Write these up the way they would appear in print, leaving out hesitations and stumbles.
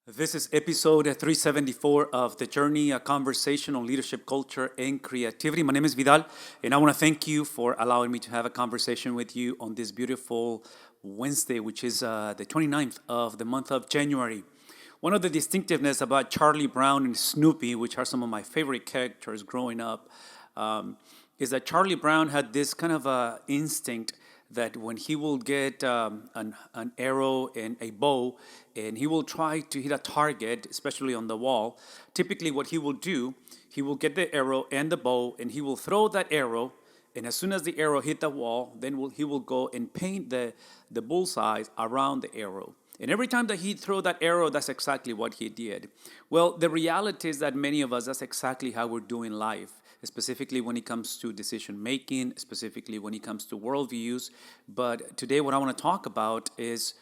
This is episode 374 of The Journey, a conversation on leadership, culture, and creativity. My name is Vidal, and I want to thank you for allowing me to have a conversation with you on this beautiful Wednesday, which is the 29th of the month of January. One of the distinctiveness about Charlie Brown and Snoopy, which are some of my favorite characters growing up, is that Charlie Brown had this kind of instinct that when he will get an arrow and a bow and he will try to hit a target, especially on the wall, typically what he will do, he will get the arrow and the bow and he will throw that arrow. And as soon as the arrow hit the wall, then he will go and paint the bullseye around the arrow. And every time that he threw that arrow, that's exactly what he did. Well, the reality is that many of us, that's exactly how we're doing life, specifically when it comes to decision making, specifically when it comes to worldviews. But today, what I want to talk about is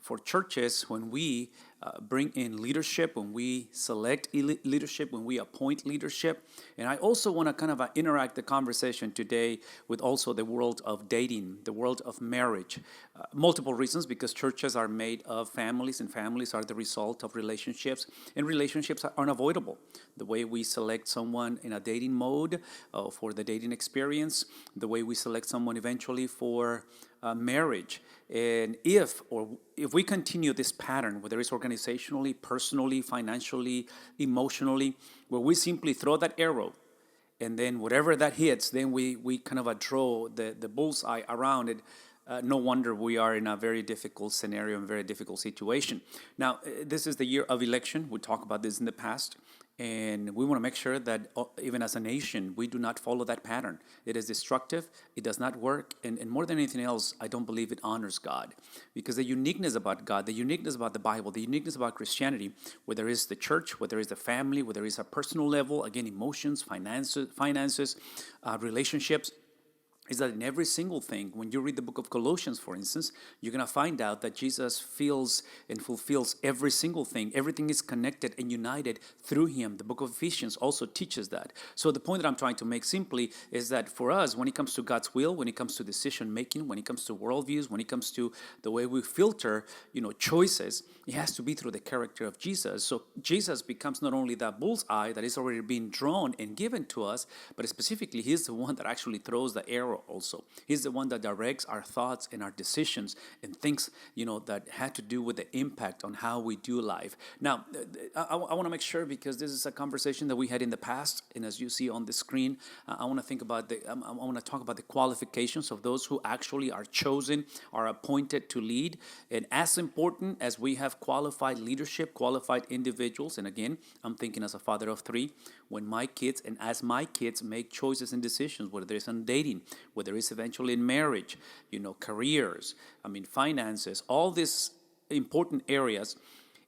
for churches when we bring in leadership, when we select leadership, when we appoint leadership. And I also want to kind of interact the conversation today with also the world of dating, the world of marriage. Multiple reasons, because churches are made of families, and families are the result of relationships, and relationships are unavoidable. The way we select someone in a dating mode for the dating experience, the way we select someone eventually for marriage. And if we continue this pattern, whether it's organizationally, personally, financially, emotionally, where we simply throw that arrow and then whatever that hits, then we kind of draw the bullseye around it. No wonder we are in a very difficult scenario and very difficult situation. Now, this is the year of election. We talked about this in the past. And we want to make sure that even as a nation, we do not follow that pattern. It is destructive. It does not work. And more than anything else, I don't believe it honors God. Because the uniqueness about God, the uniqueness about the Bible, the uniqueness about Christianity, whether it's the church, whether it's the family, whether it's a personal level, again, emotions, finances, relationships, is that in every single thing, when you read the book of Colossians, for instance, you're going to find out that Jesus feels and fulfills every single thing. Everything is connected and united through him. The book of Ephesians also teaches that. So the point that I'm trying to make simply is that for us, when it comes to God's will, when it comes to decision making, when it comes to worldviews, when it comes to the way we filter, choices, it has to be through the character of Jesus. So Jesus becomes not only that bullseye that is already being drawn and given to us, but specifically, he's the one that actually throws the arrow also. He's the one that directs our thoughts and our decisions and things, that had to do with the impact on how we do life. Now, I want to make sure, because this is a conversation that we had in the past, and as you see on the screen, I want to I want to talk about the qualifications of those who actually are chosen, are appointed to lead. And as important as we have qualified leadership, qualified individuals, and again, I'm thinking as a father of three, when my kids and as my kids make choices and decisions, whether it's on dating, whether it's eventually in marriage, careers, finances, all these important areas,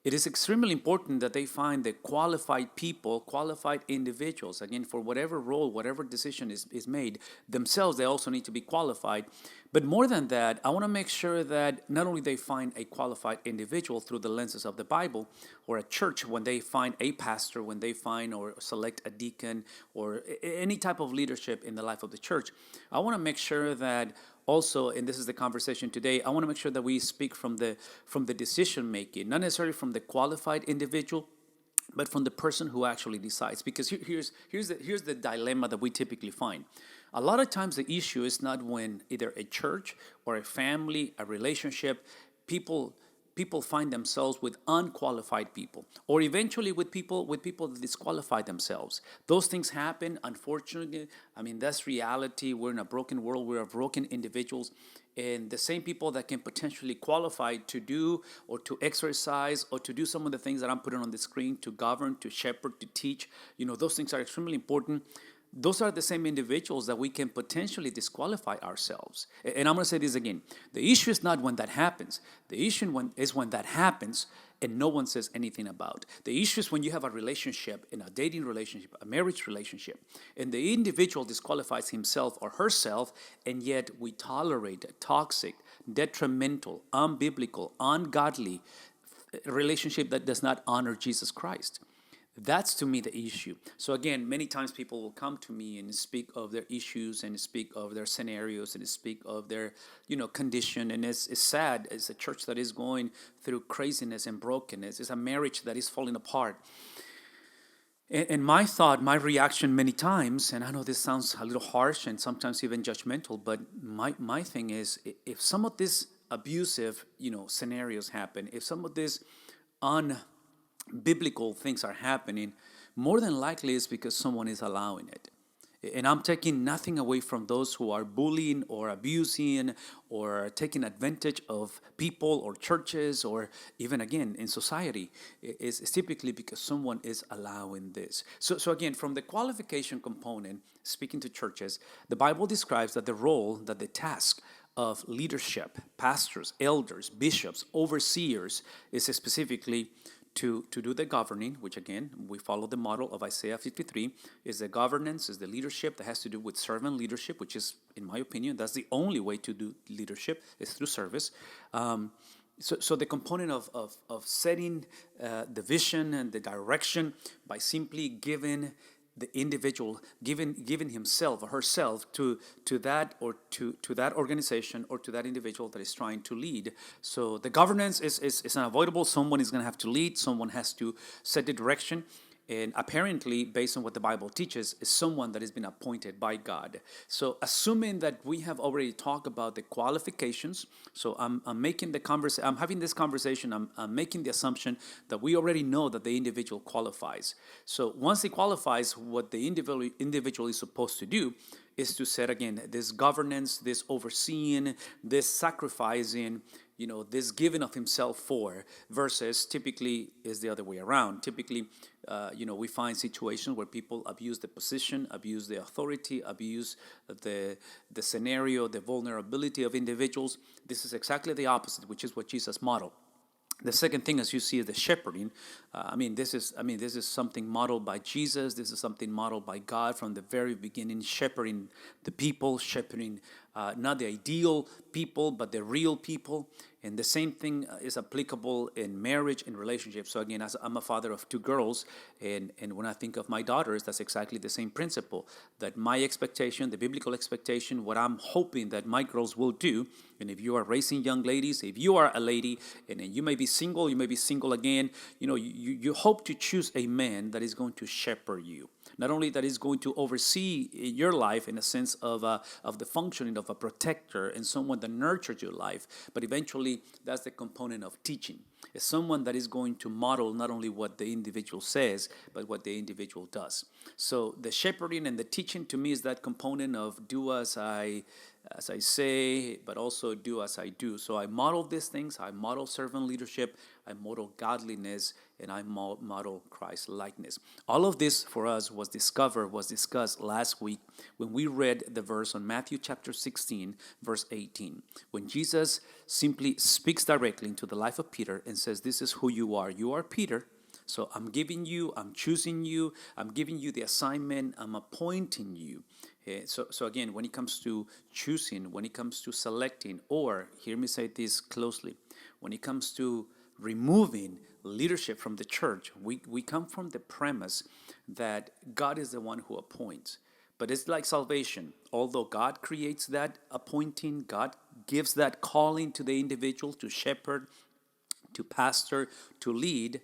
it is extremely important that they find the qualified people, qualified individuals. Again, for whatever role, whatever decision is made, themselves, they also need to be qualified. But more than that, I want to make sure that not only they find a qualified individual through the lenses of the Bible, or a church, when they find a pastor, when they find or select a deacon, or any type of leadership in the life of the church, I want to make sure that also, and this is the conversation today, I want to make sure that we speak from the decision making, not necessarily from the qualified individual, but from the person who actually decides. Because here's the dilemma that we typically find. A lot of times the issue is not when either a church or a family, a relationship, people find themselves with unqualified people, or eventually with people that disqualify themselves. Those things happen, unfortunately. That's reality. We're in a broken world. We're broken individuals. And the same people that can potentially qualify to do or to exercise or to do some of the things that I'm putting on the screen, to govern, to shepherd, to teach, those things are extremely important. Those are the same individuals that we can potentially disqualify ourselves. And I'm going to say this again. The issue is not when that happens. The issue is when that happens and no one says anything about. The issue is when you have a relationship, in a dating relationship, a marriage relationship, and the individual disqualifies himself or herself, and yet we tolerate toxic, detrimental, unbiblical, ungodly relationship that does not honor Jesus Christ. That's to me the issue. So again, many times people will come to me and speak of their issues and speak of their scenarios and speak of their, condition. And it's sad. It's a church that is going through craziness and brokenness. It's a marriage that is falling apart. And my thought, my reaction many times, and I know this sounds a little harsh and sometimes even judgmental, but my thing is, if some of these abusive, scenarios happen, if some of these unbiblical things are happening, more than likely it's because someone is allowing it. And I'm taking nothing away from those who are bullying or abusing or taking advantage of people or churches or even again in society. It's typically because someone is allowing this. So again, from the qualification component, speaking to churches, the Bible describes that the task of leadership, pastors, elders, bishops, overseers is specifically to do the governing, which again, we follow the model of Isaiah 53, is the governance, is the leadership that has to do with servant leadership, which is, in my opinion, that's the only way to do leadership, is through service. So the component of setting the vision and the direction by simply giving the individual, giving himself or herself to that or to that organization or to that individual that is trying to lead. So the governance is unavoidable. Someone is going to have to lead. Someone has to set the direction. And apparently, based on what the Bible teaches, is someone that has been appointed by God. So assuming that we have already talked about the qualifications, so I'm having this conversation, I'm making the assumption that we already know that the individual qualifies. So once he qualifies, what the individual is supposed to do is to set, again, this governance, this overseeing, this sacrificing, this giving of himself for, versus typically is the other way around. Typically, we find situations where people abuse the position, abuse the authority, abuse the scenario, the vulnerability of individuals. This is exactly the opposite, which is what Jesus modeled. The second thing, as you see, is the shepherding. This is something modeled by Jesus. This is something modeled by God from the very beginning, shepherding the people, shepherding not the ideal people, but the real people. And the same thing is applicable in marriage and relationships. So again, as I'm a father of two girls, and when I think of my daughters, that's exactly the same principle. That my expectation, the biblical expectation, what I'm hoping that my girls will do, and if you are raising young ladies, if you are a lady, and you may be single again, you hope to choose a man that is going to shepherd you. Not only that is going to oversee your life in a sense of the functioning of a protector and someone that nurtures your life, but eventually that's the component of teaching. It's someone that is going to model not only what the individual says, but what the individual does. So the shepherding and the teaching to me is that component of do as I say, but also do as I do. So I model these things. I model servant leadership. I model godliness, and I model Christ likeness. All of this for us was discussed last week when we read the verse on Matthew chapter 16, verse 18, when Jesus simply speaks directly into the life of Peter and says, "This is who you are. You are Peter. So I'm choosing you, I'm giving you the assignment, I'm appointing you." So again, when it comes to choosing, when it comes to selecting, or hear me say this closely, when it comes to removing leadership from the church, we come from the premise that God is the one who appoints. But it's like salvation. Although God creates that appointing, God gives that calling to the individual to shepherd, to pastor, to lead,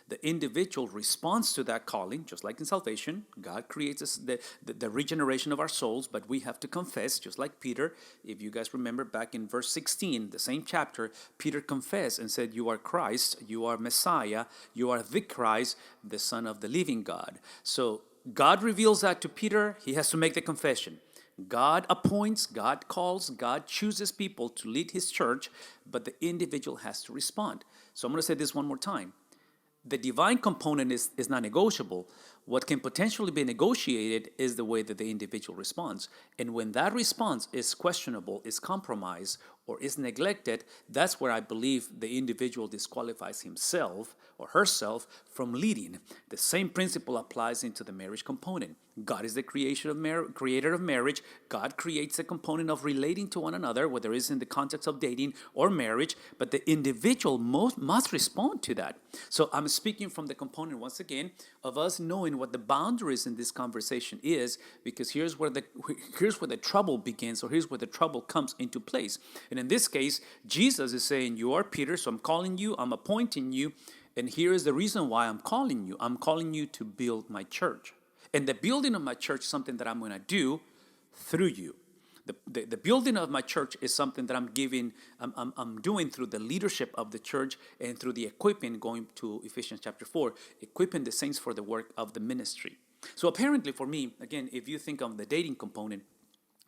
the individual responds to that calling, just like in salvation. God creates the regeneration of our souls, but we have to confess, just like Peter. If you guys remember back in verse 16, the same chapter, Peter confessed and said, "You are Christ, you are Messiah, you are the Christ, the Son of the living God." So God reveals that to Peter. He has to make the confession. God appoints, God calls, God chooses people to lead his church, but the individual has to respond. So I'm going to say this one more time. The divine component is not negotiable. What can potentially be negotiated is the way that the individual responds. And when that response is questionable, is compromised, or is neglected, that's where I believe the individual disqualifies himself or herself from leading. The same principle applies into the marriage component. God is the creator of marriage. God creates a component of relating to one another, whether it's in the context of dating or marriage, but the individual must respond to that. So I'm speaking from the component, once again, of us knowing what the boundaries in this conversation is, because here's where the trouble begins, or here's where the trouble comes into place. And in this case, Jesus is saying, you are Peter, so I'm calling you, I'm appointing you, and here is the reason why I'm calling you. I'm calling you to build my church. And the building of my church is something that I'm going to do through you. The building of my church is something that I'm doing through the leadership of the church and through the equipping, going to Ephesians chapter 4, equipping the saints for the work of the ministry. So apparently for me, again, if you think of the dating component,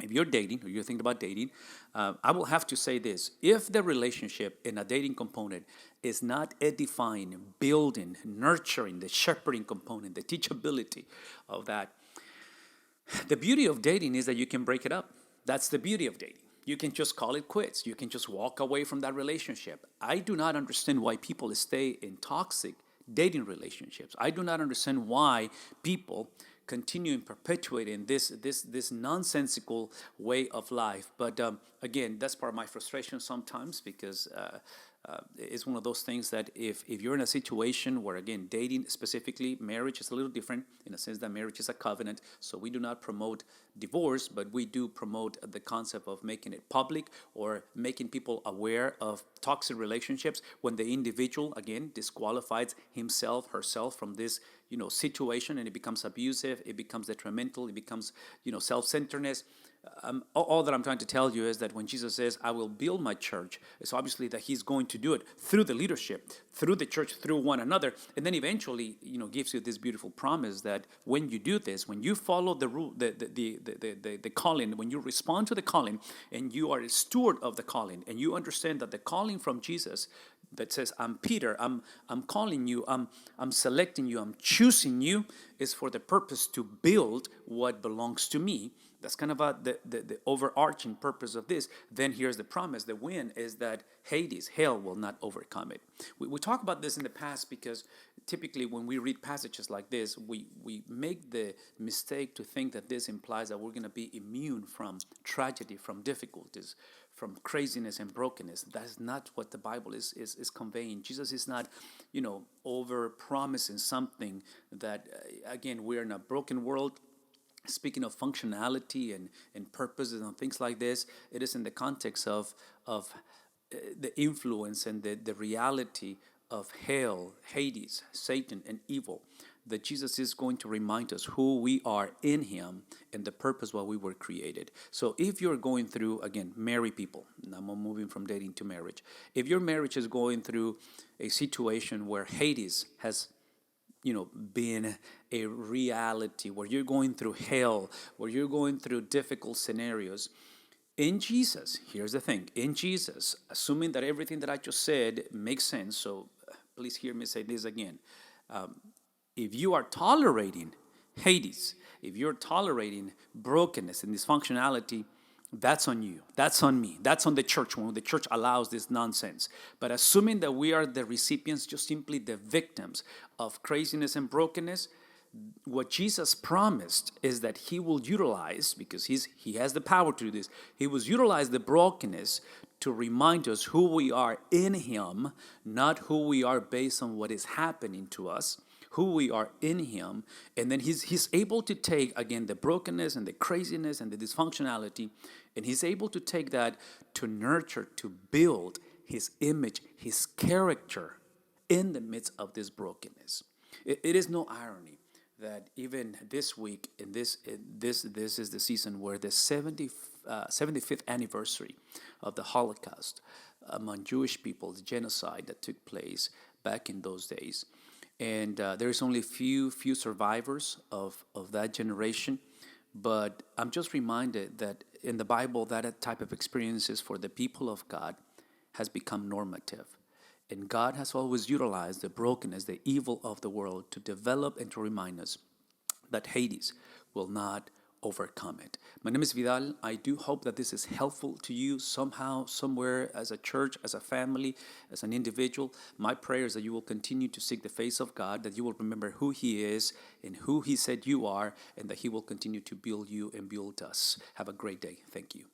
if you're dating or you're thinking about dating, I will have to say this. If the relationship in a dating component is not edifying, building, nurturing, the shepherding component, the teachability of that, the beauty of dating is that you can break it up. That's the beauty of dating. You can just call it quits. You can just walk away from that relationship. I do not understand why people stay in toxic dating relationships. I do not understand why people continue and perpetuating this nonsensical way of life. But again, that's part of my frustration sometimes, because it's one of those things that if you're in a situation where, again, dating, specifically marriage, is a little different in a sense that marriage is a covenant. So we do not promote divorce, but we do promote the concept of making it public or making people aware of toxic relationships when the individual, again, disqualifies himself, herself from this, situation, and it becomes abusive, it becomes detrimental, it becomes, self-centeredness. All that I'm trying to tell you is that when Jesus says, I will build my church, it's obviously that he's going to do it through the leadership, through the church, through one another. And then eventually, gives you this beautiful promise that when you do this, when you follow the rule, the calling, when you respond to the calling, and you are a steward of the calling, and you understand that the calling from Jesus that says, I'm Peter, I'm calling you, I'm selecting you, I'm choosing you, is for the purpose to build what belongs to me. That's kind of the overarching purpose of this. Then here's the promise. The win is that Hades, hell, will not overcome it. We talked about this in the past because typically when we read passages like this, we make the mistake to think that this implies that we're going to be immune from tragedy, from difficulties, from craziness and brokenness. That's not what the Bible is conveying. Jesus is not, over promising something that, again, we're in a broken world. Speaking of functionality and purposes and things like this, it is in the context of the influence and the reality of hell, Hades, Satan, and evil, that Jesus is going to remind us who we are in him and the purpose why we were created. So if you're going through, again, married people, and I'm moving from dating to marriage, if your marriage is going through a situation where Hades has being a reality, where you're going through hell, where you're going through difficult scenarios, in Jesus, here's the thing, in Jesus, assuming that everything that I just said makes sense, so please hear me say this again. If you are tolerating Hades, if you're tolerating brokenness and dysfunctionality, that's on you. That's on me. That's on the church when the church allows this nonsense. But assuming that we are the recipients, just simply the victims of craziness and brokenness, what Jesus promised is that he will utilize, because he has the power to do this, he will utilize the brokenness to remind us who we are in him, not who we are based on what is happening to us, who we are in him. And then he's able to take, again, the brokenness and the craziness and the dysfunctionality, and he's able to take that to nurture, to build his image, his character in the midst of this brokenness. It is no irony that even this week, this is the season where the 75th anniversary of the Holocaust among Jewish people, the genocide that took place back in those days. And there's only few survivors of that generation. But I'm just reminded that in the Bible, that type of experiences for the people of God has become normative. And God has always utilized the brokenness, the evil of the world to develop and to remind us that Hades will not overcome it. My name is Vidal. I do hope that this is helpful to you somehow, somewhere, as a church, as a family, as an individual. My prayer is that you will continue to seek the face of God, that you will remember who He is and who He said you are, and that He will continue to build you and build us. Have a great day. Thank you.